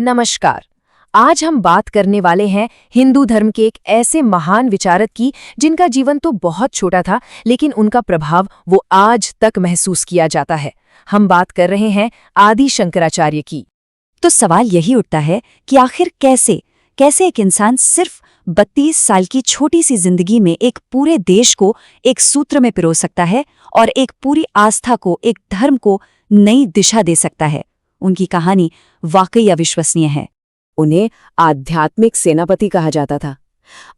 नमस्कार। आज हम बात करने वाले हैं हिंदू धर्म के एक ऐसे महान विचारक की जिनका जीवन तो बहुत छोटा था, लेकिन उनका प्रभाव वो आज तक महसूस किया जाता है। हम बात कर रहे हैं आदि शंकराचार्य की। तो सवाल यही उठता है कि आखिर कैसे कैसे एक इंसान सिर्फ 32 साल की छोटी सी जिंदगी में एक पूरे देश को एक सूत्र में पिरो सकता है और एक पूरी आस्था को, एक धर्म को नई दिशा दे सकता है। उनकी कहानी वाकई अविश्वसनीय है। उन्हें आध्यात्मिक सेनापति कहा जाता था।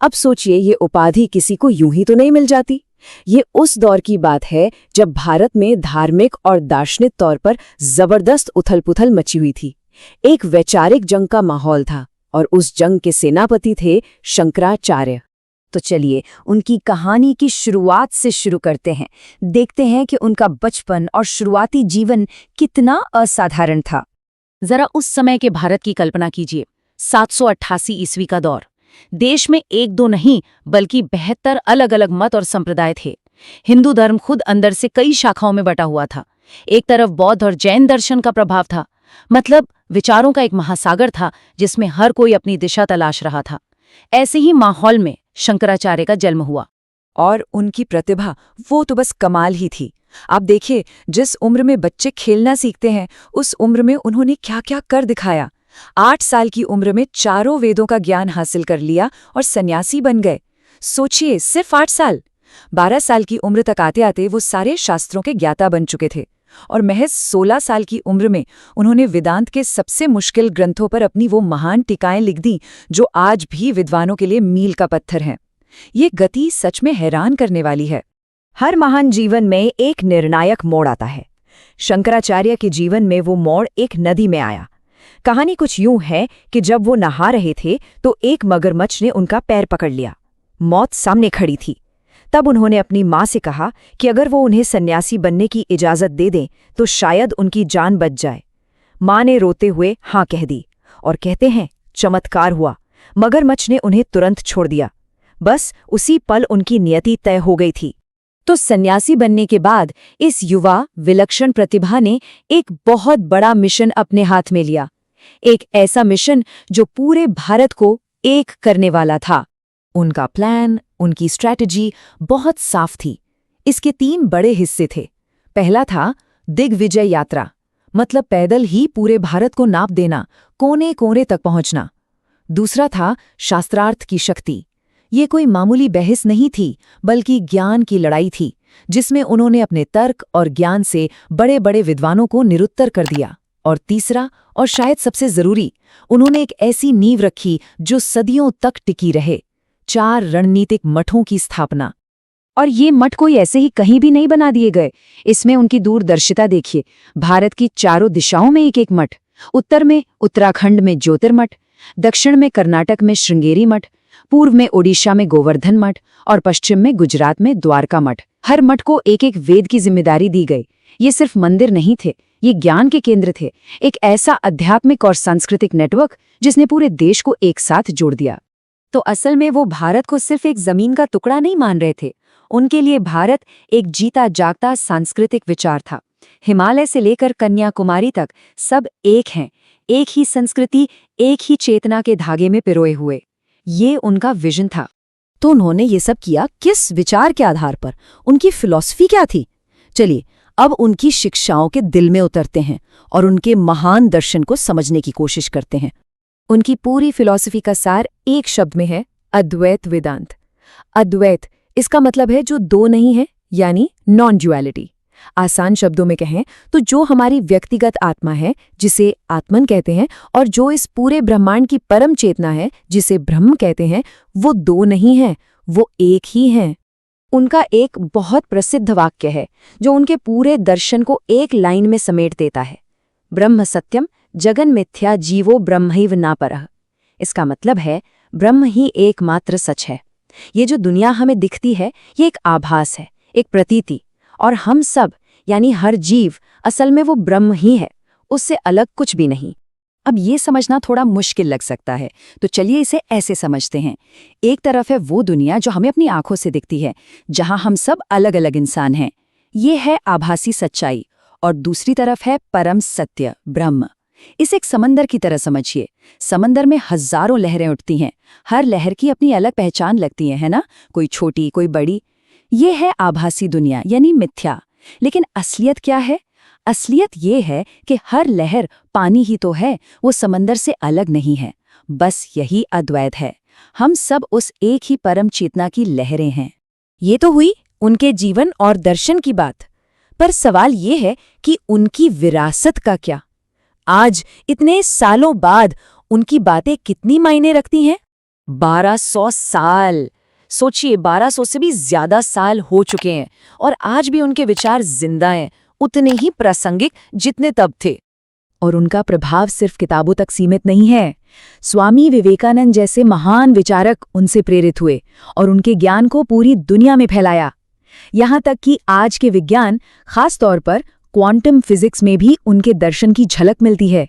अब सोचिए, ये उपाधि किसी को यूं ही तो नहीं मिल जाती। ये उस दौर की बात है जब भारत में धार्मिक और दार्शनिक तौर पर जबरदस्त उथल-पुथल मची हुई थी। एक वैचारिक जंग का माहौल था और उस जंग के सेनापति थे शंकराचार्य। तो चलिए उनकी कहानी की शुरुआत से शुरू करते हैं। देखते हैं कि उनका बचपन और शुरुआती जीवन कितना असाधारण था। जरा उस समय के भारत की कल्पना कीजिए। 788 ईस्वी का दौर। देश में एक दो नहीं बल्कि 72 अलग अलग मत और संप्रदाय थे। हिंदू धर्म खुद अंदर से कई शाखाओं में बटा हुआ था। एक तरफ बौद्ध और जैन दर्शन का प्रभाव था, मतलब विचारों का एक महासागर था जिसमें हर कोई अपनी दिशा तलाश रहा था। ऐसे ही माहौल में शंकराचार्य का जन्म हुआ। और उनकी प्रतिभा वो तो बस कमाल ही थी। आप देखिए, जिस उम्र में बच्चे खेलना सीखते हैं उस उम्र में उन्होंने क्या क्या कर दिखाया। 8 साल की उम्र में चारों वेदों का ज्ञान हासिल कर लिया और सन्यासी बन गए। सोचिए, सिर्फ 8 साल। 12 साल की उम्र तक आते आते वो सारे शास्त्रों के ज्ञाता बन चुके थे और महज 16 साल की उम्र में उन्होंने वेदांत के सबसे मुश्किल ग्रंथों पर अपनी वो महान टीकाएं लिख दी जो आज भी विद्वानों के लिए मील का पत्थर हैं। ये गति सच में हैरान करने वाली है। हर महान जीवन में एक निर्णायक मोड़ आता है। शंकराचार्य के जीवन में वो मोड़ एक नदी में आया। कहानी कुछ यूं है कि जब वो नहा रहे थे तो एक मगरमच्छ ने उनका पैर पकड़ लिया। मौत सामने खड़ी थी। तब उन्होंने अपनी माँ से कहा कि अगर वो उन्हें सन्यासी बनने की इजाजत दे दें तो शायद उनकी जान बच जाए। माँ ने रोते हुए हाँ कह दी और कहते हैं चमत्कार हुआ। मगरमच्छ ने उन्हें तुरंत छोड़ दिया। बस उसी पल उनकी नियति तय हो गई थी। तो सन्यासी बनने के बाद इस युवा विलक्षण प्रतिभा ने एक बहुत बड़ा मिशन अपने हाथ में लिया। एक ऐसा मिशन जो पूरे भारत को एक करने वाला था। उनका प्लान, उनकी स्ट्रैटेजी बहुत साफ थी। इसके 3 बड़े हिस्से थे। पहला था दिग्विजय यात्रा, मतलब पैदल ही पूरे भारत को नाप देना, कोने कोने तक पहुंचना। दूसरा था शास्त्रार्थ की शक्ति। ये कोई मामूली बहस नहीं थी, बल्कि ज्ञान की लड़ाई थी, जिसमें उन्होंने अपने तर्क और ज्ञान से बड़े बड़े विद्वानों को निरुत्तर कर दिया। और तीसरा, और शायद सबसे जरूरी, उन्होंने एक ऐसी नींव रखी जो सदियों तक टिकी रहे। 4 रणनीतिक मठों की स्थापना। और ये मठ कोई ऐसे ही कहीं भी नहीं बना दिए गए। इसमें उनकी दूरदर्शिता देखिए। भारत की चारों दिशाओं में एक एक मठ। उत्तर में उत्तराखंड में ज्योतिर्मठ, दक्षिण में कर्नाटक में श्रृंगेरी मठ, पूर्व में ओडिशा में गोवर्धन मठ और पश्चिम में गुजरात में द्वारका मठ। हर मठ को एक एक वेद की जिम्मेदारी दी गई। ये सिर्फ मंदिर नहीं थे, ये ज्ञान के केंद्र थे। एक ऐसा आध्यात्मिक और सांस्कृतिक नेटवर्क जिसने पूरे देश को एक साथ जोड़ दिया। तो असल में वो भारत को सिर्फ एक जमीन का टुकड़ा नहीं मान रहे थे। उनके लिए भारत एक जीता जागता सांस्कृतिक विचार था। हिमालय से लेकर कन्याकुमारी तक सब एक हैं, एक ही संस्कृति, एक ही चेतना के धागे में पिरोए हुए। ये उनका विजन था। तो उन्होंने ये सब किया किस विचार के आधार पर? उनकी फिलॉसफी क्या थी? चलिए अब उनकी शिक्षाओं के दिल में उतरते हैं और उनके महान दर्शन को समझने की कोशिश करते हैं। उनकी पूरी फिलॉसफी का सार एक शब्द में है, अद्वैत वेदांत। अद्वैत, इसका मतलब है जो दो नहीं है, यानी नॉन ड्युअलिटी। आसान शब्दों में कहें तो जो हमारी व्यक्तिगत आत्मा है, जिसे आत्मन कहते हैं, और जो इस पूरे ब्रह्मांड की परम चेतना है, जिसे ब्रह्म कहते हैं, वो दो नहीं है, वो एक ही हैं। उनका एक बहुत प्रसिद्ध वाक्य है जो उनके पूरे दर्शन को एक लाइन में समेट देता है, ब्रह्म सत्यम जगन मिथ्या जीवो ब्रह्मैव नापरः। इसका मतलब है ब्रह्म ही एकमात्र सच है। ये जो दुनिया हमें दिखती है ये एक आभास है, एक प्रतीति, और हम सब यानी हर जीव असल में वो ब्रह्म ही है, उससे अलग कुछ भी नहीं। अब ये समझना थोड़ा मुश्किल लग सकता है, तो चलिए इसे ऐसे समझते हैं। एक तरफ है वो दुनिया जो हमें अपनी आंखों से दिखती है, जहां हम सब अलग अलग इंसान हैं, ये है आभासी सच्चाई, और दूसरी तरफ है परम सत्य ब्रह्म। इसे एक समंदर की तरह समझिए। समंदर में हजारों लहरें उठती हैं, हर लहर की अपनी अलग पहचान लगती है ना, कोई छोटी कोई बड़ी। ये है आभासी दुनिया यानी मिथ्या। लेकिन असलियत क्या है? असलियत ये है कि हर लहर पानी ही तो है, वो समंदर से अलग नहीं है। बस यही अद्वैत है। हम सब उस एक ही परम चेतना की लहरें हैं। ये तो हुई उनके जीवन और दर्शन की बात, पर सवाल ये है कि उनकी विरासत का क्या? आज इतने सालों बाद उनकी बातें कितनी मायने रखती हैं? 1200 साल! सोचिए, 1200 से भी ज्यादा साल हो चुके हैं और आज भी उनके विचार जिंदा हैं, उतने ही प्रासंगिक जितने तब थे। और उनका प्रभाव सिर्फ किताबों तक सीमित नहीं है। स्वामी विवेकानंद जैसे महान विचारक उनसे प्रेरित हुए और उनके ज्ञान को पूरी दुनिया में फैलाया। यहाँ तक कि आज के विज्ञान, खास तौर पर क्वांटम फिजिक्स में भी उनके दर्शन की झलक मिलती है।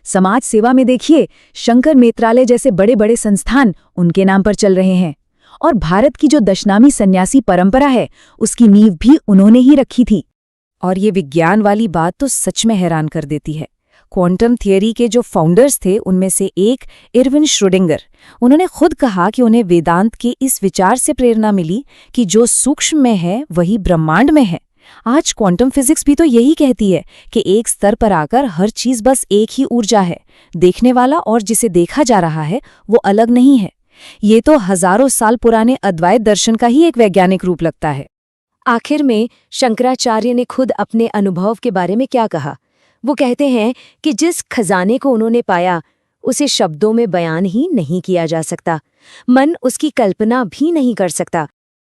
समाज सेवा में देखिए, शंकर नेत्रालय जैसे बड़े बड़े संस्थान उनके नाम पर चल रहे हैं। और भारत की जो दशनामी सन्यासी परंपरा है, उसकी नींव भी उन्होंने ही रखी थी। और ये विज्ञान वाली बात तो सच में हैरान कर देती है। क्वांटम थियरी के जो फाउंडर्स थे, उनमें से एक इरविन श्रोडिंगर, उन्होंने खुद कहा कि उन्हें वेदांत के इस विचार से प्रेरणा मिली कि जो सूक्ष्म में है वही ब्रह्मांड में है। आज क्वांटम फिजिक्स भी तो यही कहती है कि एक स्तर पर आकर हर चीज बस एक ही ऊर्जा है, देखने वाला और जिसे देखा जा रहा है वो अलग नहीं है। ये तो हजारों साल पुराने अद्वैत दर्शन का ही एक वैज्ञानिक रूप लगता है। आखिर में शंकराचार्य ने खुद अपने अनुभव के बारे में क्या कहा? वो कहते हैं कि जिस खजाने को उन्होंने पाया उसे शब्दों में बयान ही नहीं किया जा सकता, मन उसकी कल्पना भी नहीं कर सकता।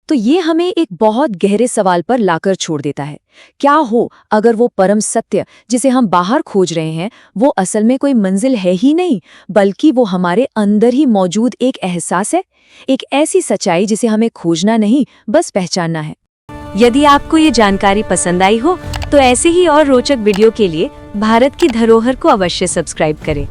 तो ये हमें एक बहुत गहरे सवाल पर लाकर छोड़ देता है। क्या हो अगर वो परम सत्य जिसे हम बाहर खोज रहे हैं वो असल में कोई मंजिल है ही नहीं, बल्कि वो हमारे अंदर ही मौजूद एक एहसास है, एक ऐसी सच्चाई जिसे हमें खोजना नहीं बस पहचानना है। यदि आपको ये जानकारी पसंद आई हो तो ऐसे ही और रोचक वीडियो के लिए भारत की धरोहर को अवश्य सब्सक्राइब करें।